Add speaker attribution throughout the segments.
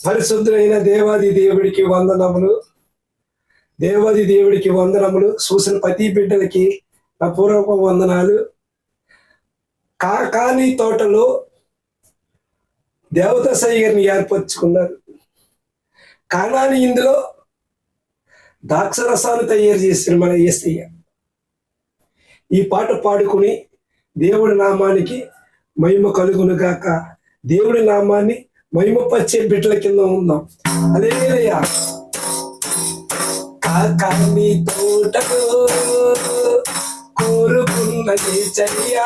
Speaker 1: పరిశుద్ధులైన దేవాది దేవుడికి వందనములు. దేవాది దేవుడికి వందనములు. చూసిన ప్రతి బిడ్డలకి నా పూర్వక వందనాలు. కాకాని తోటలో దేవదసాయి గారిని ఏర్పరచుకున్నారు. కానాని ఇందులో ద్రాక్షరసాన్ని తయారు చేసిన మన యేసయ్య. ఈ పాట పాడుకుని దేవుడి నామానికి మహిమ కలుగును గాక. దేవుడి నామాన్ని మహిమపరిచే బిడ్డల కింద ఉందాం. హల్లెలూయా. కాకాని తోటలో కోరుకున్న యేసయ్య,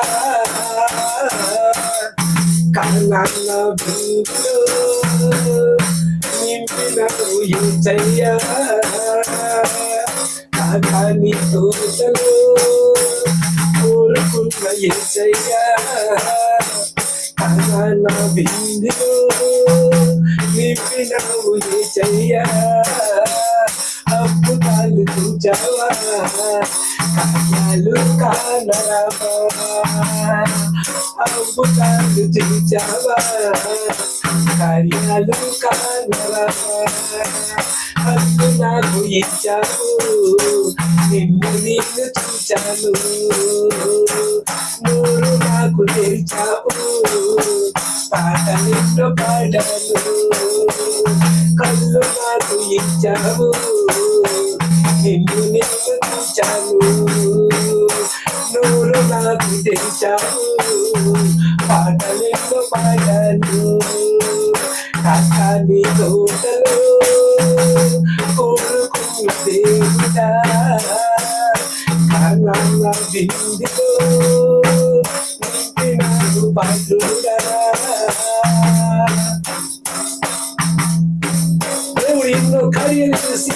Speaker 1: కానాన బిందులో నింపినను యేసయ్య. కాకాని తోటలో కోరుకున్న యేసయ్య, కానాన బిందులో నింపినను యేసయ్య. అద్భుతాలు చూచావా, కార్యాలు కానరావా. అద్భుతాలు చూచావా, కార్యాలు కానరావా. అద్దు నాకు ఇచ్చావు, నిన్ను చూచాను. నూరు నాకు తెరిచావు, పాటలెన్నో పాడాను. కళ్ళు నాకు ఇచ్చావు, నిన్ను చూచాను. నూరు నాకు తెరిచావు, పాటలెన్నో పాడాను. కాకాని తోటలో కోరుకున్న దేవుడా, కానాన బిందులో నింపినాడు పాత్రుడా. దేవుడు ఎన్నో కార్యాలు చేసి,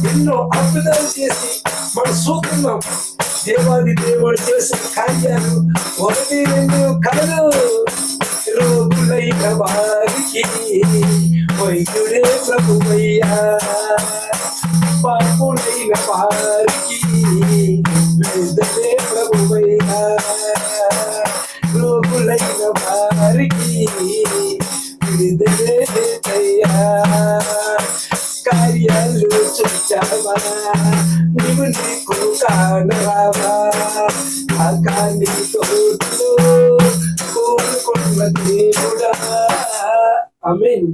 Speaker 1: ఎన్నో అద్భుతాలు చేసి మనం చూస్తున్నాం. దేవాది దేవుడు చేసిన కార్యాలు ఒకటి రెండు కాదు. రోగులైన వారికి వైద్యుడే ప్రభువయ్యా, పాపులైన వారికి వేదనే ప్రభువయ్యా. రోగులైన వారికి వేదనే వేదయ్యా. కార్యాలు చూచావా, నీవు నీకు కానరావా. కాకాని తోటలో కోరుకున్న దేవుడా. ఆమేన్.